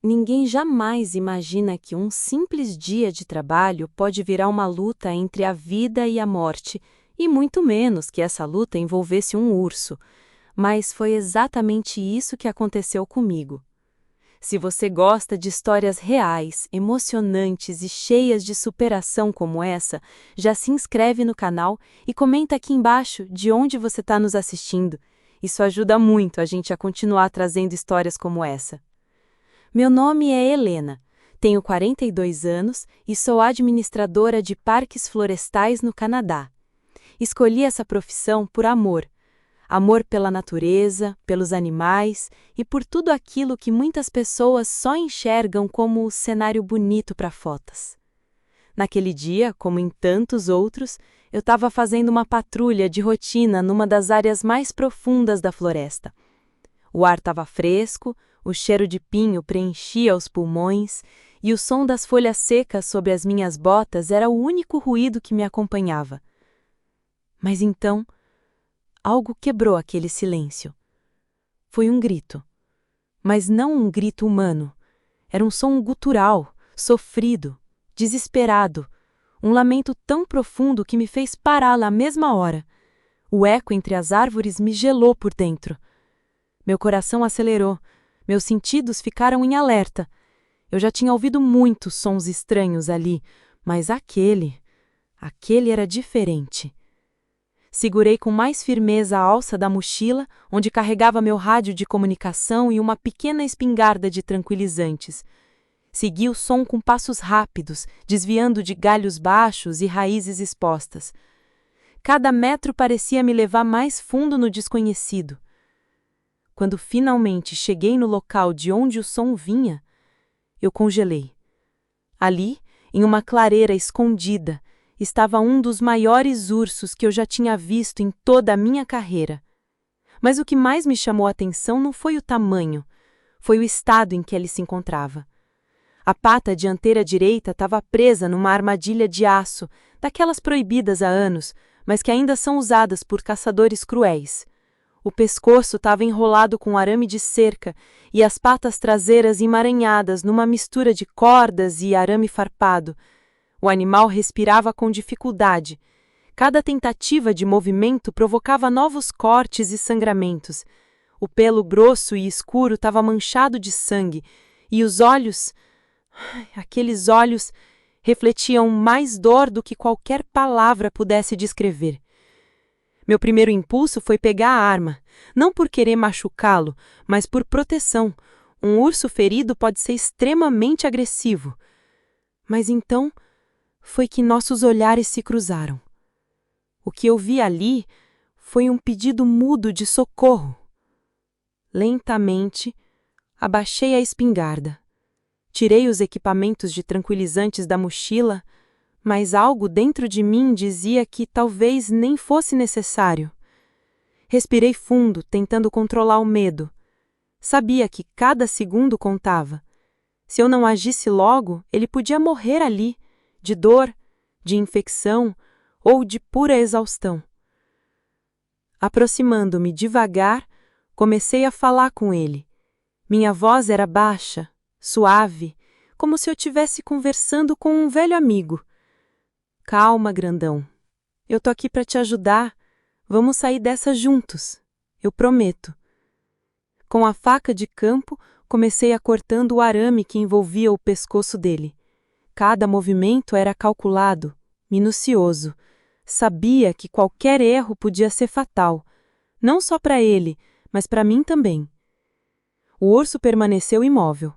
Ninguém jamais imagina que um simples dia de trabalho pode virar uma luta entre a vida e a morte, e muito menos que essa luta envolvesse um urso. Mas foi exatamente isso que aconteceu comigo. Se você gosta de histórias reais, emocionantes e cheias de superação como essa, já se inscreve no canal e comenta aqui embaixo de onde você está nos assistindo. Isso ajuda muito a gente a continuar trazendo histórias como essa. Meu nome é Helena, tenho 42 anos e sou administradora de parques florestais no Canadá. Escolhi essa profissão por amor. Amor pela natureza, pelos animais e por tudo aquilo que muitas pessoas só enxergam como o cenário bonito para fotos. Naquele dia, como em tantos outros, eu estava fazendo uma patrulha de rotina numa das áreas mais profundas da floresta. O ar estava fresco, o cheiro de pinho preenchia os pulmões e o som das folhas secas sobre as minhas botas era o único ruído que me acompanhava. Mas então, algo quebrou aquele silêncio. Foi um grito. Mas não um grito humano. Era um som gutural, sofrido, desesperado. Um lamento tão profundo que me fez parar na mesma hora. O eco entre as árvores me gelou por dentro. Meu coração acelerou. Meus sentidos ficaram em alerta. Eu já tinha ouvido muitos sons estranhos ali, mas aquele era diferente. Segurei com mais firmeza a alça da mochila, onde carregava meu rádio de comunicação e uma pequena espingarda de tranquilizantes. Segui o som com passos rápidos, desviando de galhos baixos e raízes expostas. Cada metro parecia me levar mais fundo no desconhecido. Quando finalmente cheguei no local de onde o som vinha, eu congelei. Ali, em uma clareira escondida, estava um dos maiores ursos que eu já tinha visto em toda a minha carreira. Mas o que mais me chamou a atenção não foi o tamanho, foi o estado em que ele se encontrava. A pata dianteira direita estava presa numa armadilha de aço, daquelas proibidas há anos, mas que ainda são usadas por caçadores cruéis. O pescoço estava enrolado com arame de cerca e as patas traseiras emaranhadas numa mistura de cordas e arame farpado. O animal respirava com dificuldade. Cada tentativa de movimento provocava novos cortes e sangramentos. O pelo grosso e escuro estava manchado de sangue, e os olhos, aqueles olhos, refletiam mais dor do que qualquer palavra pudesse descrever. Meu primeiro impulso foi pegar a arma, não por querer machucá-lo, mas por proteção. Um urso ferido pode ser extremamente agressivo. Mas então foi que nossos olhares se cruzaram. O que eu vi ali foi um pedido mudo de socorro. Lentamente, abaixei a espingarda. Tirei os equipamentos de tranquilizantes da mochila, mas algo dentro de mim dizia que talvez nem fosse necessário. Respirei fundo, tentando controlar o medo. Sabia que cada segundo contava. Se eu não agisse logo, ele podia morrer ali, de dor, de infecção ou de pura exaustão. Aproximando-me devagar, comecei a falar com ele. Minha voz era baixa, suave, como se eu estivesse conversando com um velho amigo. Calma, grandão. Eu tô aqui para te ajudar. Vamos sair dessa juntos. Eu prometo. Com a faca de campo, comecei a cortando o arame que envolvia o pescoço dele. Cada movimento era calculado, minucioso. Sabia que qualquer erro podia ser fatal, não só para ele, mas para mim também. O urso permaneceu imóvel.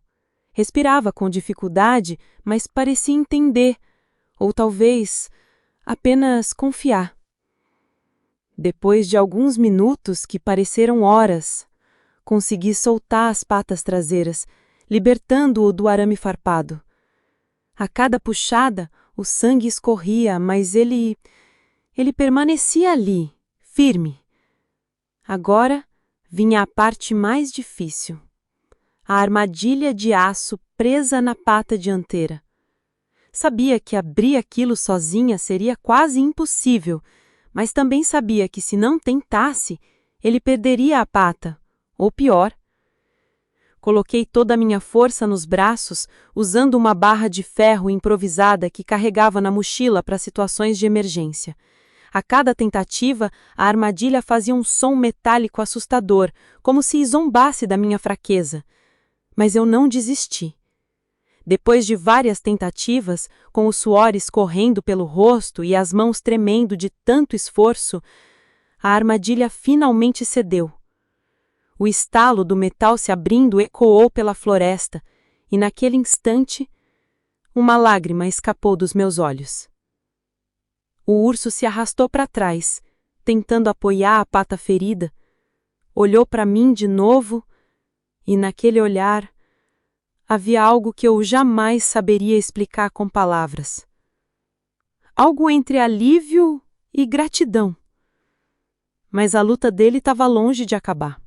Respirava com dificuldade, mas parecia entender, ou talvez apenas confiar. Depois de alguns minutos que pareceram horas, consegui soltar as patas traseiras, libertando-o do arame farpado. A cada puxada, o sangue escorria, mas ele permanecia ali, firme. Agora vinha a parte mais difícil. A armadilha de aço presa na pata dianteira. Sabia que abrir aquilo sozinha seria quase impossível, mas também sabia que se não tentasse, ele perderia a pata, ou pior. Coloquei toda a minha força nos braços, usando uma barra de ferro improvisada que carregava na mochila para situações de emergência. A cada tentativa, a armadilha fazia um som metálico assustador, como se zombasse da minha fraqueza. Mas eu não desisti. Depois de várias tentativas, com o suor escorrendo pelo rosto e as mãos tremendo de tanto esforço, a armadilha finalmente cedeu. O estalo do metal se abrindo ecoou pela floresta, e naquele instante, uma lágrima escapou dos meus olhos. O urso se arrastou para trás, tentando apoiar a pata ferida, olhou para mim de novo, e naquele olhar, havia algo que eu jamais saberia explicar com palavras. Algo entre alívio e gratidão. Mas a luta dele estava longe de acabar.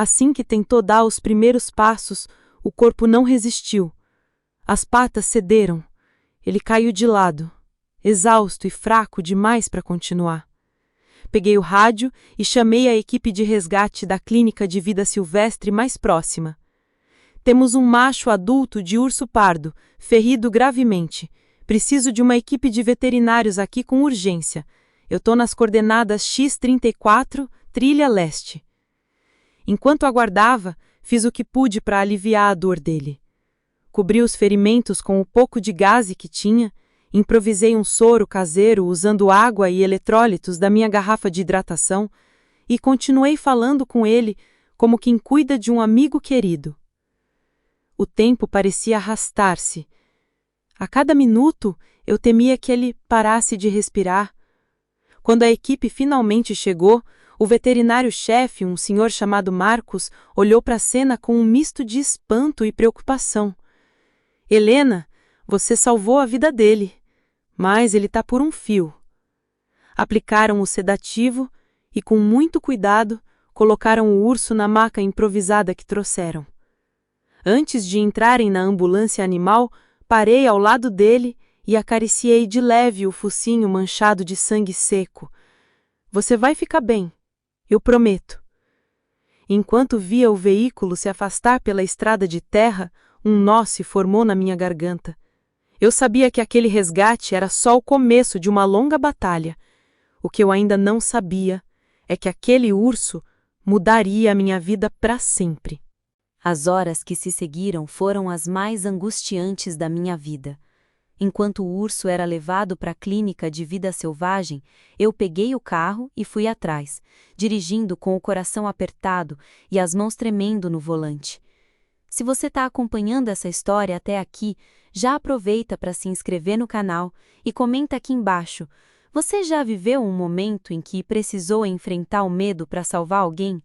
Assim que tentou dar os primeiros passos, o corpo não resistiu. As patas cederam. Ele caiu de lado, exausto e fraco demais para continuar. Peguei o rádio e chamei a equipe de resgate da clínica de vida silvestre mais próxima. Temos um macho adulto de urso pardo, ferido gravemente. Preciso de uma equipe de veterinários aqui com urgência. Eu tô nas coordenadas X34, trilha leste. Enquanto aguardava, fiz o que pude para aliviar a dor dele. Cobri os ferimentos com o pouco de gaze que tinha, improvisei um soro caseiro usando água e eletrólitos da minha garrafa de hidratação e continuei falando com ele como quem cuida de um amigo querido. O tempo parecia arrastar-se. A cada minuto, eu temia que ele parasse de respirar. Quando a equipe finalmente chegou, o veterinário-chefe, um senhor chamado Marcos, olhou para a cena com um misto de espanto e preocupação. Helena, você salvou a vida dele, mas ele está por um fio. Aplicaram o sedativo e, com muito cuidado, colocaram o urso na maca improvisada que trouxeram. Antes de entrarem na ambulância animal, parei ao lado dele e acariciei de leve o focinho manchado de sangue seco. Você vai ficar bem. Eu prometo. Enquanto via o veículo se afastar pela estrada de terra, um nó se formou na minha garganta. Eu sabia que aquele resgate era só o começo de uma longa batalha. O que eu ainda não sabia é que aquele urso mudaria a minha vida para sempre. As horas que se seguiram foram as mais angustiantes da minha vida. Enquanto o urso era levado para a clínica de vida selvagem, eu peguei o carro e fui atrás, dirigindo com o coração apertado e as mãos tremendo no volante. Se você está acompanhando essa história até aqui, já aproveita para se inscrever no canal e comenta aqui embaixo. Você já viveu um momento em que precisou enfrentar o medo para salvar alguém?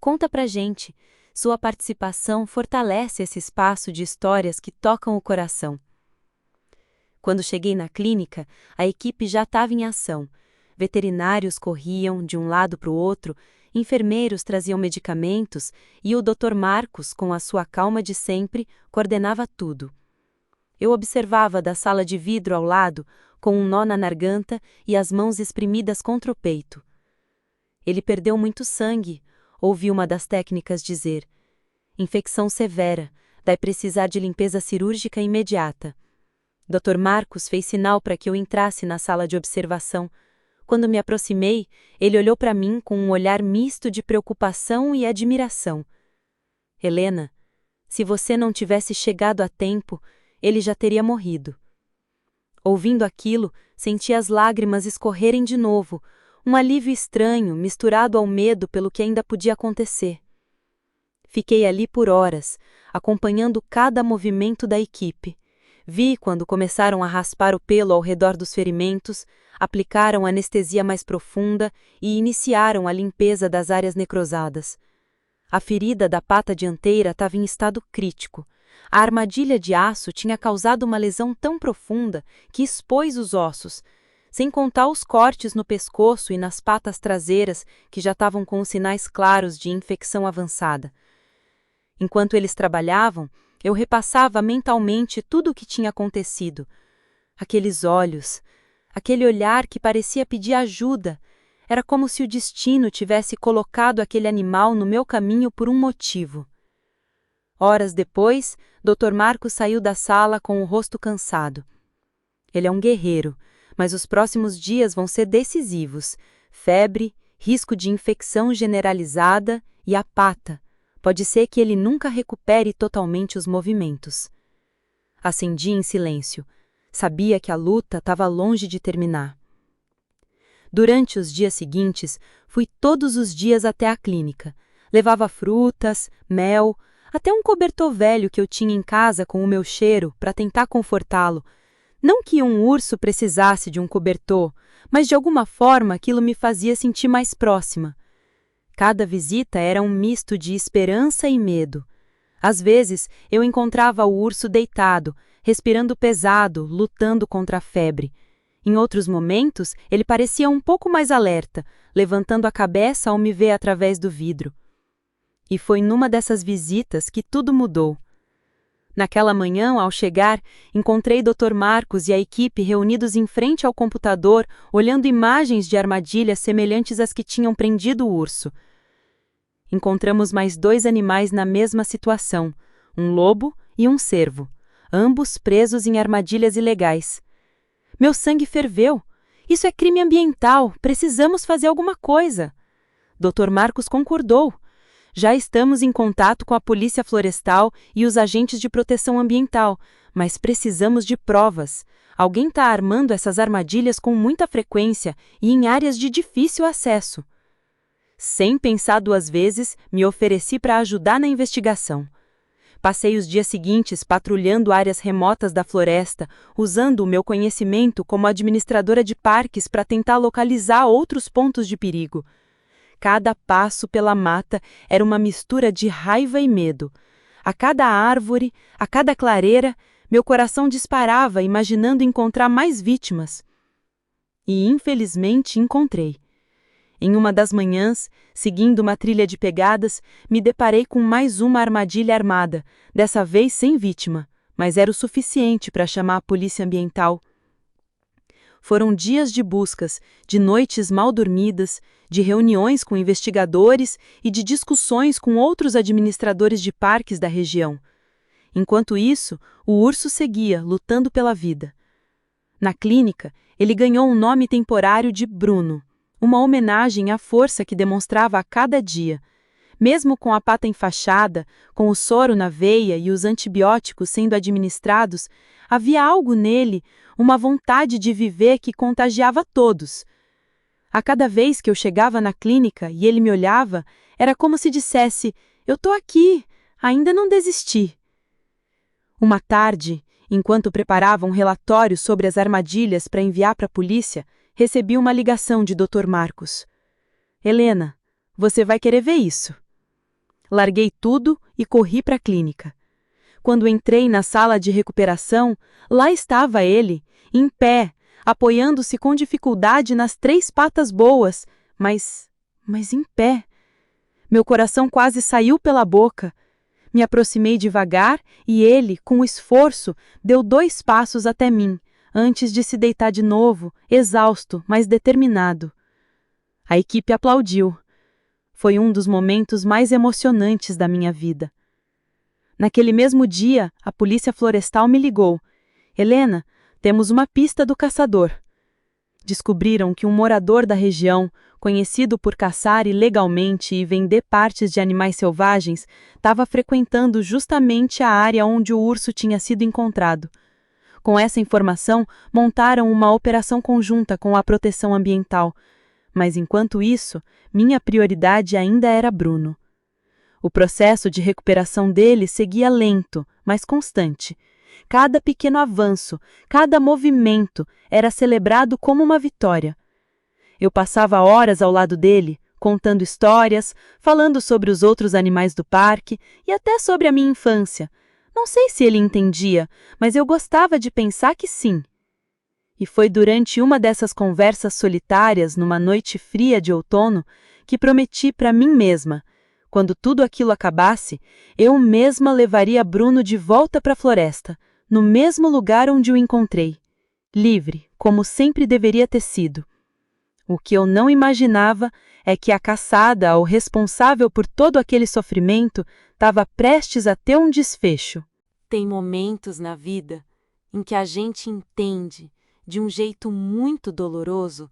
Conta pra gente. Sua participação fortalece esse espaço de histórias que tocam o coração. Quando cheguei na clínica, a equipe já estava em ação. Veterinários corriam de um lado para o outro, enfermeiros traziam medicamentos e o Dr. Marcos, com a sua calma de sempre, coordenava tudo. Eu observava da sala de vidro ao lado, com um nó na garganta e as mãos espremidas contra o peito. Ele perdeu muito sangue, ouvi uma das técnicas dizer. Infecção severa, vai precisar de limpeza cirúrgica imediata. Dr. Marcos fez sinal para que eu entrasse na sala de observação. Quando me aproximei, ele olhou para mim com um olhar misto de preocupação e admiração. Helena, se você não tivesse chegado a tempo, ele já teria morrido. Ouvindo aquilo, senti as lágrimas escorrerem de novo, um alívio estranho misturado ao medo pelo que ainda podia acontecer. Fiquei ali por horas, acompanhando cada movimento da equipe. Vi quando começaram a raspar o pelo ao redor dos ferimentos, aplicaram anestesia mais profunda e iniciaram a limpeza das áreas necrosadas. A ferida da pata dianteira estava em estado crítico. A armadilha de aço tinha causado uma lesão tão profunda que expôs os ossos, sem contar os cortes no pescoço e nas patas traseiras que já estavam com os sinais claros de infecção avançada. Enquanto eles trabalhavam, eu repassava mentalmente tudo o que tinha acontecido. Aqueles olhos, aquele olhar que parecia pedir ajuda, era como se o destino tivesse colocado aquele animal no meu caminho por um motivo. Horas depois, Dr. Marcos saiu da sala com o rosto cansado. Ele é um guerreiro, mas os próximos dias vão ser decisivos. Febre, risco de infecção generalizada e a pata. Pode ser que ele nunca recupere totalmente os movimentos. Acendi em silêncio. Sabia que a luta estava longe de terminar. Durante os dias seguintes, fui todos os dias até a clínica. Levava frutas, mel, até um cobertor velho que eu tinha em casa com o meu cheiro para tentar confortá-lo. Não que um urso precisasse de um cobertor, mas de alguma forma aquilo me fazia sentir mais próxima. Cada visita era um misto de esperança e medo. Às vezes, eu encontrava o urso deitado, respirando pesado, lutando contra a febre. Em outros momentos, ele parecia um pouco mais alerta, levantando a cabeça ao me ver através do vidro. E foi numa dessas visitas que tudo mudou. Naquela manhã, ao chegar, encontrei Dr. Marcos e a equipe reunidos em frente ao computador, olhando imagens de armadilhas semelhantes às que tinham prendido o urso. Encontramos mais 2 animais na mesma situação, um lobo e um cervo, ambos presos em armadilhas ilegais. Meu sangue ferveu. Isso é crime ambiental, precisamos fazer alguma coisa. Dr. Marcos concordou. Já estamos em contato com a Polícia Florestal e os agentes de proteção ambiental, mas precisamos de provas. Alguém está armando essas armadilhas com muita frequência e em áreas de difícil acesso. Sem pensar 2 vezes, me ofereci para ajudar na investigação. Passei os dias seguintes patrulhando áreas remotas da floresta, usando o meu conhecimento como administradora de parques para tentar localizar outros pontos de perigo. Cada passo pela mata era uma mistura de raiva e medo. A cada árvore, a cada clareira, meu coração disparava imaginando encontrar mais vítimas. E infelizmente encontrei. Em uma das manhãs, seguindo uma trilha de pegadas, me deparei com mais uma armadilha armada, dessa vez sem vítima, mas era o suficiente para chamar a polícia ambiental. Foram dias de buscas, de noites mal dormidas, de reuniões com investigadores e de discussões com outros administradores de parques da região. Enquanto isso, o urso seguia, lutando pela vida. Na clínica, ele ganhou um nome temporário de Bruno, uma homenagem à força que demonstrava a cada dia. Mesmo com a pata enfaixada, com o soro na veia e os antibióticos sendo administrados, havia algo nele, uma vontade de viver que contagiava todos. A cada vez que eu chegava na clínica e ele me olhava, era como se dissesse: "Eu tô aqui, ainda não desisti." Uma tarde, enquanto preparava um relatório sobre as armadilhas para enviar para a polícia, recebi uma ligação de Dr. Marcos. "Helena, você vai querer ver isso." Larguei tudo e corri para a clínica. Quando entrei na sala de recuperação, lá estava ele, em pé, apoiando-se com dificuldade nas 3 patas boas, mas em pé. Meu coração quase saiu pela boca. Me aproximei devagar e ele, com esforço, deu 2 passos até mim, antes de se deitar de novo, exausto, mas determinado. A equipe aplaudiu. Foi um dos momentos mais emocionantes da minha vida. Naquele mesmo dia, a Polícia Florestal me ligou. "Helena, temos uma pista do caçador." Descobriram que um morador da região, conhecido por caçar ilegalmente e vender partes de animais selvagens, estava frequentando justamente a área onde o urso tinha sido encontrado. Com essa informação, montaram uma operação conjunta com a proteção ambiental. Mas enquanto isso, minha prioridade ainda era Bruno. O processo de recuperação dele seguia lento, mas constante. Cada pequeno avanço, cada movimento era celebrado como uma vitória. Eu passava horas ao lado dele, contando histórias, falando sobre os outros animais do parque e até sobre a minha infância. Não sei se ele entendia, mas eu gostava de pensar que sim. E foi durante uma dessas conversas solitárias, numa noite fria de outono, que prometi para mim mesma: quando tudo aquilo acabasse, eu mesma levaria Bruno de volta para a floresta, no mesmo lugar onde o encontrei. Livre, como sempre deveria ter sido. O que eu não imaginava é que a caçada ao responsável por todo aquele sofrimento estava prestes a ter um desfecho. Tem momentos na vida em que a gente entende, de um jeito muito doloroso,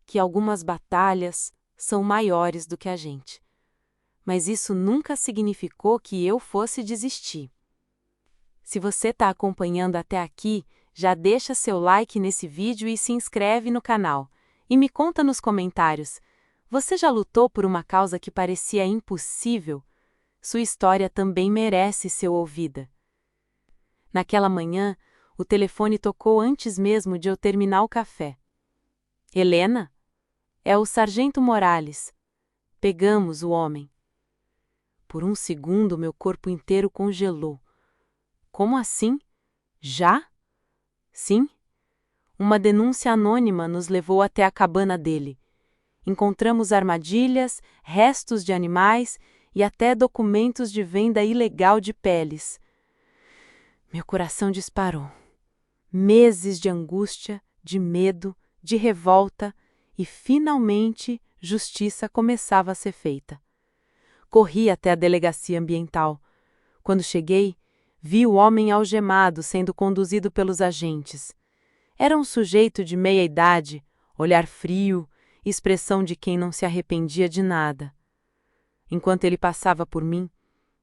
que algumas batalhas são maiores do que a gente. Mas isso nunca significou que eu fosse desistir. Se você está acompanhando até aqui, já deixa seu like nesse vídeo e se inscreve no canal. E me conta nos comentários, você já lutou por uma causa que parecia impossível? Sua história também merece ser ouvida. Naquela manhã, o telefone tocou antes mesmo de eu terminar o café. Helena? É o Sargento Morales. Pegamos o homem. Por um segundo, meu corpo inteiro congelou. Como assim? Já? Sim. Uma denúncia anônima nos levou até a cabana dele. Encontramos armadilhas, restos de animais e até documentos de venda ilegal de peles. Meu coração disparou. Meses de angústia, de medo, de revolta e, finalmente, justiça começava a ser feita. Corri até a delegacia ambiental. Quando cheguei, vi o homem algemado sendo conduzido pelos agentes. Era um sujeito de meia idade, olhar frio, expressão de quem não se arrependia de nada. Enquanto ele passava por mim,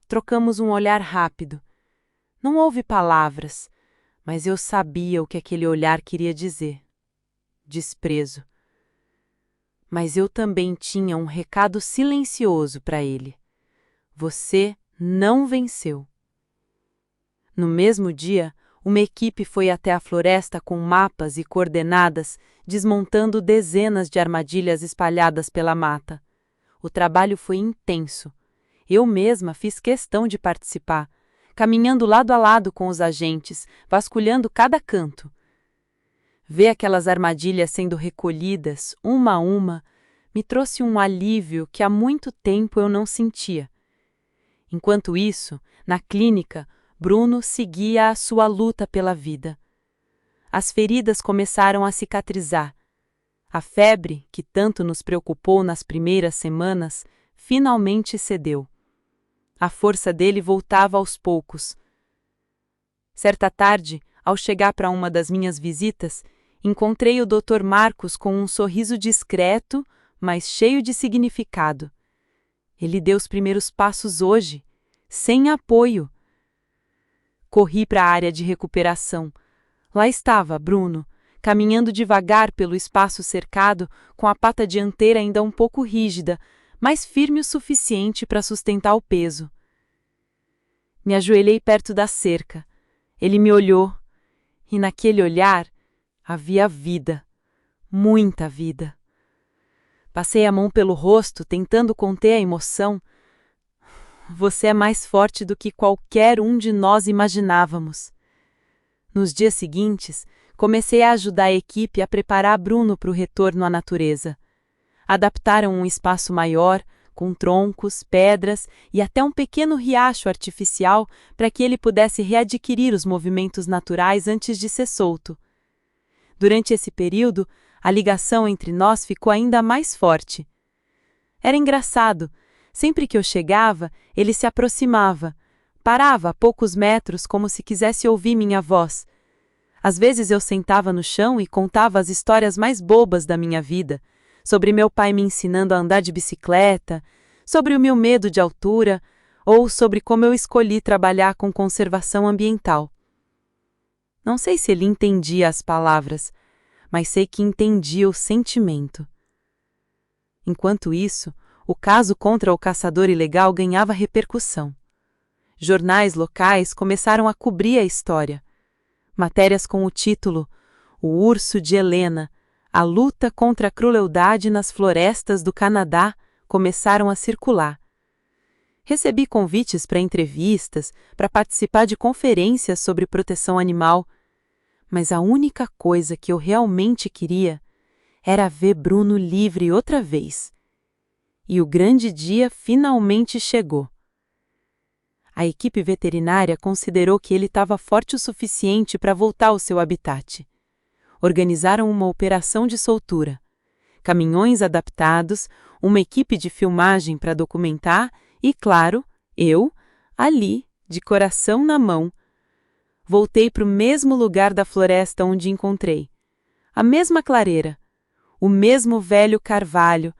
trocamos um olhar rápido. Não houve palavras, mas eu sabia o que aquele olhar queria dizer. Desprezo. Mas eu também tinha um recado silencioso para ele. Você não venceu. No mesmo dia, uma equipe foi até a floresta com mapas e coordenadas, desmontando dezenas de armadilhas espalhadas pela mata. O trabalho foi intenso. Eu mesma fiz questão de participar, caminhando lado a lado com os agentes, vasculhando cada canto. Ver aquelas armadilhas sendo recolhidas, uma a uma, me trouxe um alívio que há muito tempo eu não sentia. Enquanto isso, na clínica, Bruno seguia a sua luta pela vida. As feridas começaram a cicatrizar. A febre, que tanto nos preocupou nas primeiras semanas, finalmente cedeu. A força dele voltava aos poucos. Certa tarde, ao chegar para uma das minhas visitas, encontrei o Dr. Marcos com um sorriso discreto, mas cheio de significado. Ele deu os primeiros passos hoje, sem apoio. Corri para a área de recuperação. Lá estava Bruno, caminhando devagar pelo espaço cercado, com a pata dianteira ainda um pouco rígida, mas firme o suficiente para sustentar o peso. Me ajoelhei perto da cerca. Ele me olhou, e naquele olhar havia vida, muita vida. Passei a mão pelo rosto, tentando conter a emoção. Você é mais forte do que qualquer um de nós imaginávamos. Nos dias seguintes, comecei a ajudar a equipe a preparar Bruno para o retorno à natureza. Adaptaram um espaço maior, com troncos, pedras e até um pequeno riacho artificial para que ele pudesse readquirir os movimentos naturais antes de ser solto. Durante esse período, a ligação entre nós ficou ainda mais forte. Era engraçado. Sempre que eu chegava, ele se aproximava. Parava a poucos metros como se quisesse ouvir minha voz. Às vezes eu sentava no chão e contava as histórias mais bobas da minha vida, sobre meu pai me ensinando a andar de bicicleta, sobre o meu medo de altura, ou sobre como eu escolhi trabalhar com conservação ambiental. Não sei se ele entendia as palavras, mas sei que entendia o sentimento. Enquanto isso, o caso contra o caçador ilegal ganhava repercussão. Jornais locais começaram a cobrir a história. Matérias com o título O Urso de Helena, a luta contra a crueldade nas florestas do Canadá começaram a circular. Recebi convites para entrevistas, para participar de conferências sobre proteção animal, mas a única coisa que eu realmente queria era ver Bruno livre outra vez. E o grande dia finalmente chegou. A equipe veterinária considerou que ele estava forte o suficiente para voltar ao seu habitat. Organizaram uma operação de soltura. caminhões adaptados, uma equipe de filmagem para documentar e, claro, eu, ali, de coração na mão. Voltei para o mesmo lugar da floresta onde encontrei. A mesma clareira, o mesmo velho carvalho,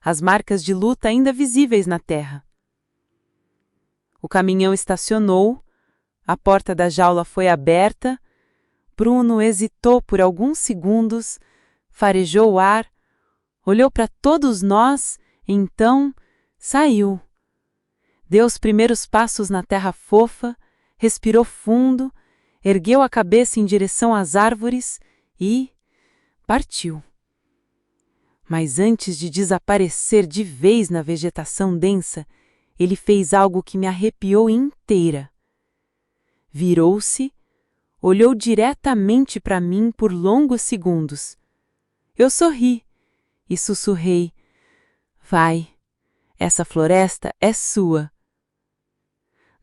as marcas de luta ainda visíveis na terra. O caminhão estacionou, a porta da jaula foi aberta, Bruno hesitou por alguns segundos, farejou o ar, olhou para todos nós, então saiu. Deu os primeiros passos na terra fofa, respirou fundo, ergueu a cabeça em direção às árvores e partiu. Mas antes de desaparecer de vez na vegetação densa, ele fez algo que me arrepiou inteira. Virou-se, olhou diretamente para mim por longos segundos. Eu sorri e sussurrei: "Vai, essa floresta é sua."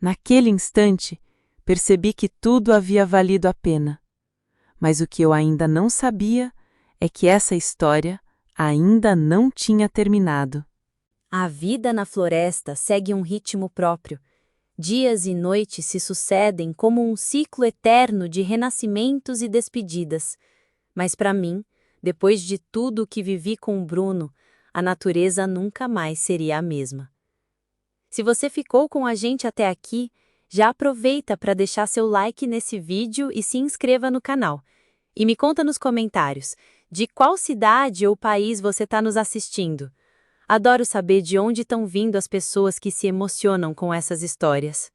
Naquele instante, percebi que tudo havia valido a pena. Mas o que eu ainda não sabia é que essa história ainda não tinha terminado. A vida na floresta segue um ritmo próprio. Dias e noites se sucedem como um ciclo eterno de renascimentos e despedidas. Mas para mim, depois de tudo o que vivi com o Bruno, a natureza nunca mais seria a mesma. Se você ficou com a gente até aqui, já aproveita para deixar seu like nesse vídeo e se inscreva no canal. E me conta nos comentários de qual cidade ou país você está nos assistindo. Adoro saber de onde estão vindo as pessoas que se emocionam com essas histórias.